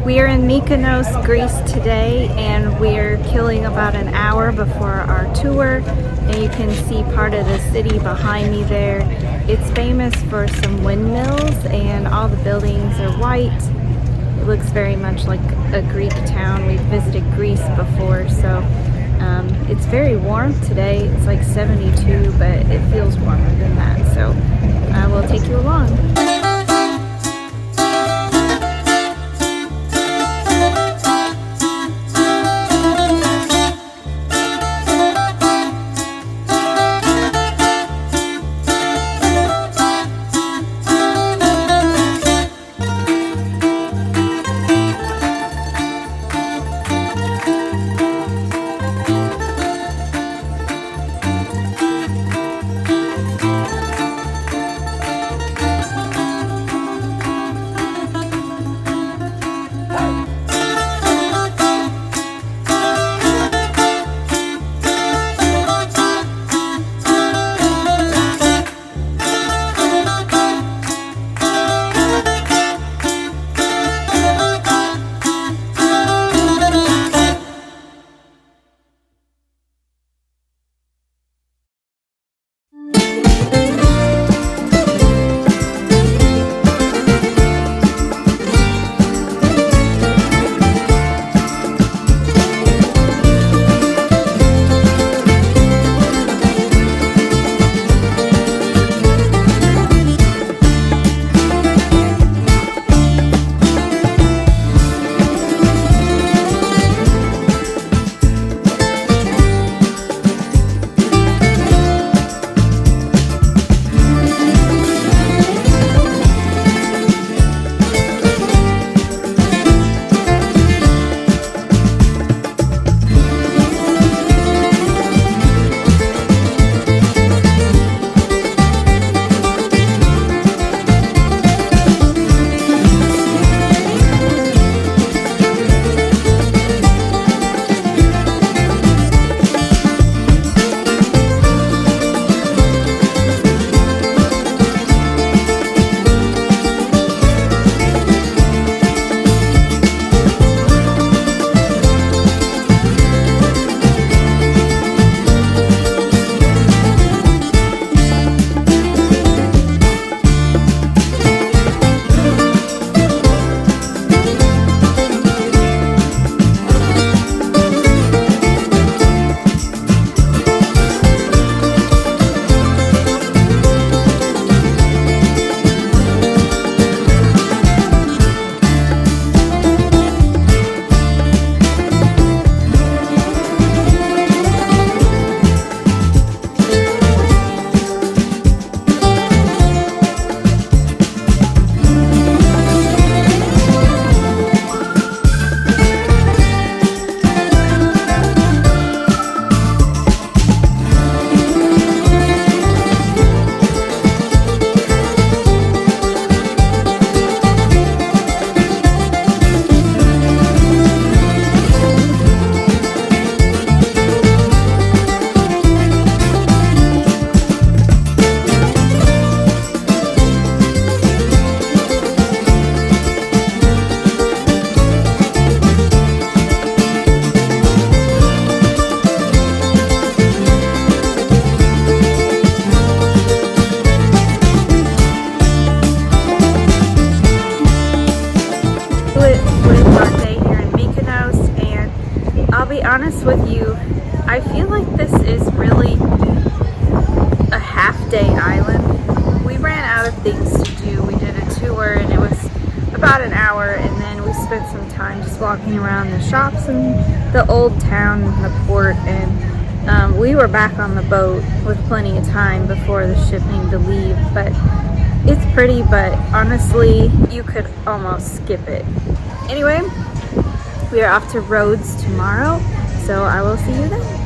We are in Mykonos, Greece today, and we're killing about an hour before our tour. And you can see part of the city behind me there. It's famous for some windmills, and all the buildings are white. It looks very much like a Greek town. We've visited Greece before, so it's very warm today. It's like 72, but it feels warmer than that. So I will take you along. honest with you, I feel like this is really a half-day island. We ran out of things to do. We did a tour and it was about an hour, and then we spent some time just walking around the shops and the old town and the port, and we were back on the boat with plenty of time before the ship needed to leave. But it's pretty, but honestly you could almost skip it. Anyway, we are off to Rhodes tomorrow, so I will see you then.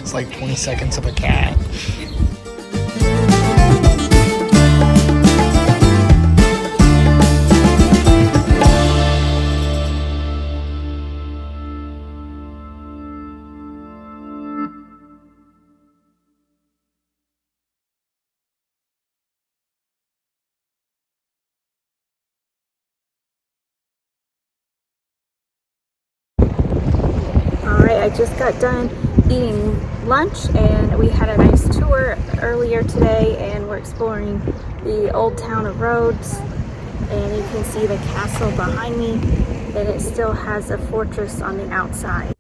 It's like 20 seconds of a cat. Alright, I just got done eating lunch and we had a nice tour earlier today and we're exploring the old town of Rhodes, and you can see the castle behind me, and it still has a fortress on the outside.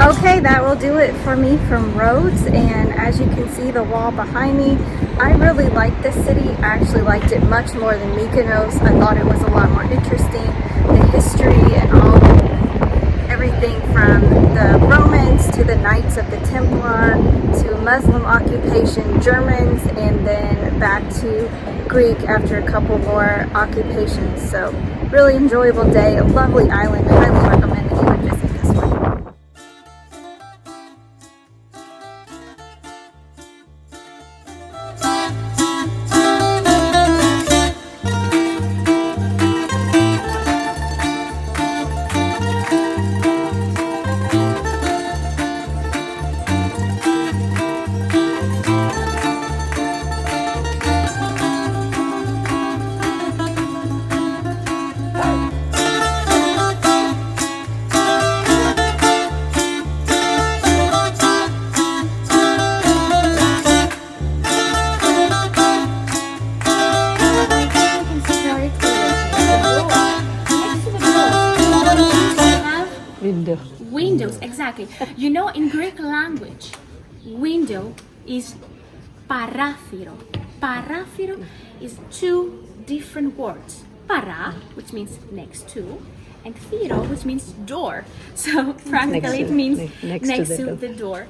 Okay, that will do it for me from Rhodes, and as you can see the wall behind me, I really like this city. I actually liked it much more than Mykonos. I thought it was a lot more interesting. The history and everything from the Romans to the Knights of the Templar to Muslim occupation, Germans, and then back to Greek after a couple more occupations. So really enjoyable day, a lovely island. Highly recommend that you would visit this one. Windows, exactly. You know, in Greek language, window is parathiro. Parathiro is two different words. Para, which means next to, and thiro, which means door. So practically it means next to the door.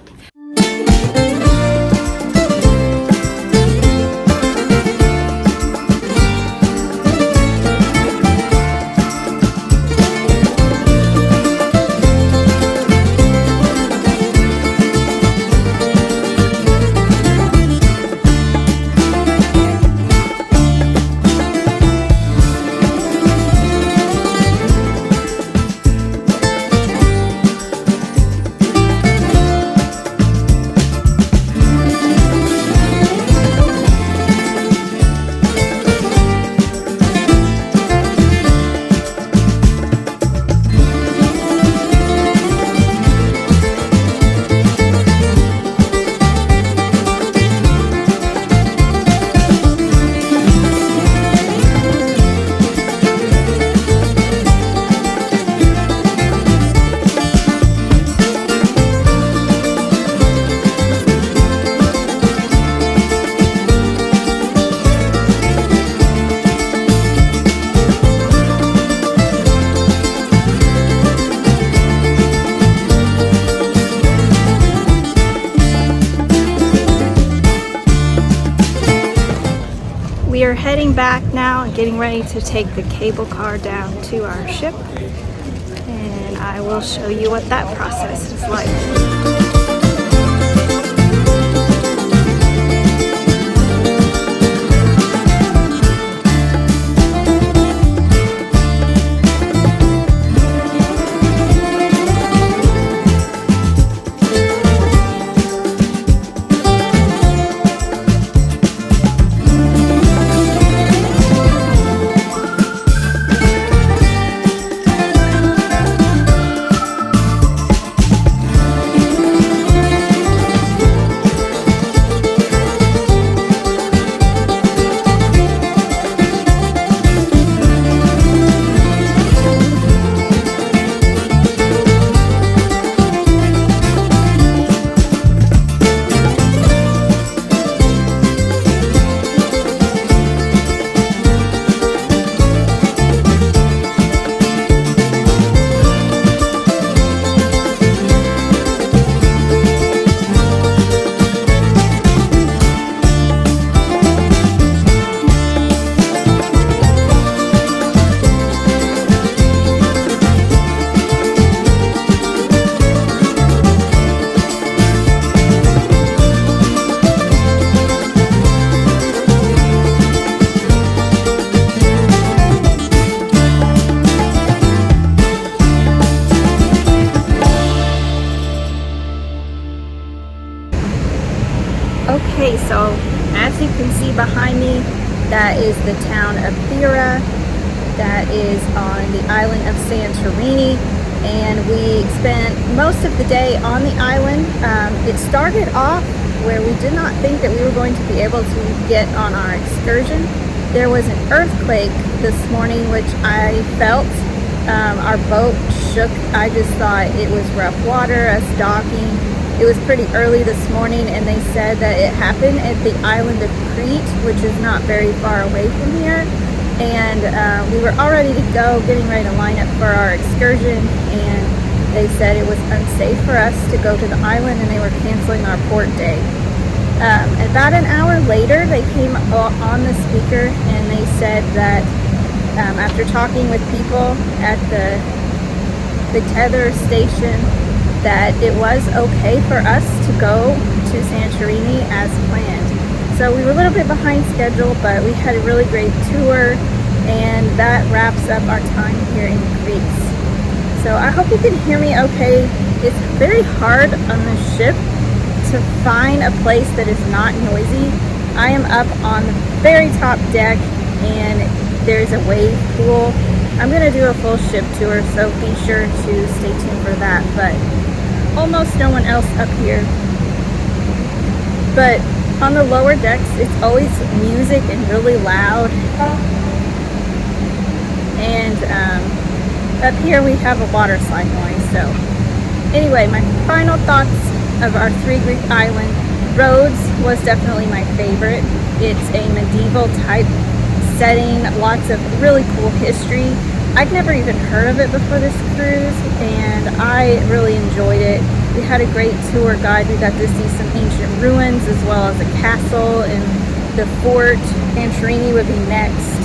We are heading back now and getting ready to take the cable car down to our ship, and I will show you what that process is like. Okay, so as you can see behind me, that is the town of Chora. That is on the island of Santorini, and we spent most of the day on the island. It started off where we did not think that we were going to be able to get on our excursion. There was an earthquake this morning, which I felt. Our boat shook. I just thought it was rough water, us docking. It was pretty early this morning, and they said that it happened at the island of Crete, which is not very far away from here. And we were all ready to go, getting ready to line up for our excursion, and they said it was unsafe for us to go to the island, and they were canceling our port day. About an hour later, they came on the speaker and they said that after talking with people at the tether station, that it was okay for us to go to Santorini as planned. So we were a little bit behind schedule, but we had a really great tour, and that wraps up our time here in Greece. So I hope you can hear me okay. It's very hard on the ship to find a place that is not noisy. I am up on the very top deck, and there's a wave pool. I'm going to do a full ship tour, so be sure to stay tuned for that, but almost no one else up here. But on the lower decks, it's always music and really loud. And up here we have a water slide noise. So anyway, my final thoughts of our 3 Greek island. Rhodes was definitely my favorite. It's a medieval type setting, lots of really cool history. I'd never even heard of it before this cruise, and I really enjoyed it. We had a great tour guide. We got to see some ancient ruins as well as a castle and the fort. Santorini would be next.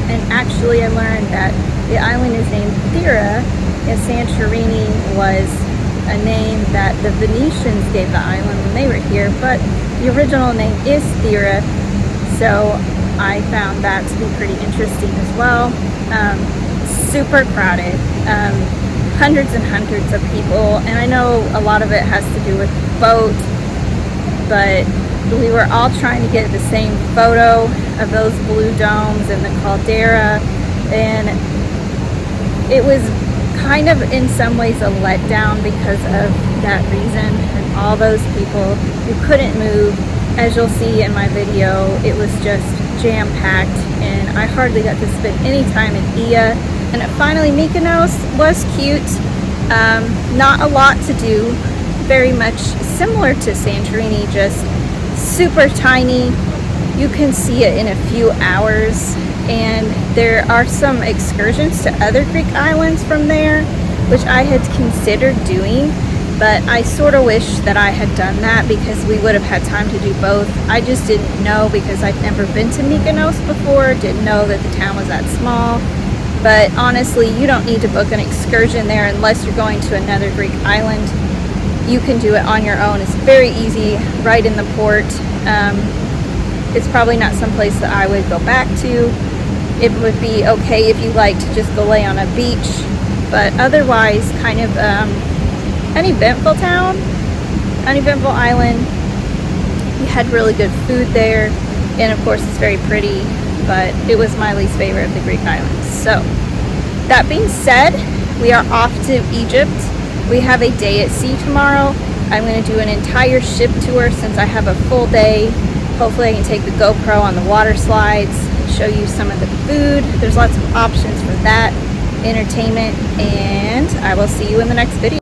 And actually I learned that the island is named Chora, and Santorini was a name that the Venetians gave the island when they were here, but the original name is Chora. So I found that to be pretty interesting as well. Super crowded, hundreds and hundreds of people, and I know a lot of it has to do with the boat, but we were all trying to get the same photo of those blue domes and the caldera, and it was kind of in some ways a letdown because of that reason, and all those people who couldn't move. As you'll see in my video, it was just jam-packed, and I hardly got to spend any time in Ia. And finally, Mykonos was cute. Not a lot to do, very much similar to Santorini, just super tiny. You can see it in a few hours, and there are some excursions to other Greek islands from there, which I had considered doing, but I sort of wish that I had done that because we would have had time to do both. I just didn't know because I'd never been to Mykonos before, didn't know that the town was that small. But honestly, you don't need to book an excursion there unless you're going to another Greek island. You can do it on your own. It's very easy, right in the port. It's probably not someplace that I would go back to. It would be okay if you like to just go lay on a beach, but otherwise kind of uneventful town, uneventful island. We had really good food there, and of course it's very pretty, but it was my least favorite of the Greek islands. So that being said, we are off to Egypt. We have a day at sea tomorrow. I'm going to do an entire ship tour since I have a full day. Hopefully I can take the GoPro on the water slides, show you some of the food. There's lots of options for that, entertainment, and I will see you in the next video.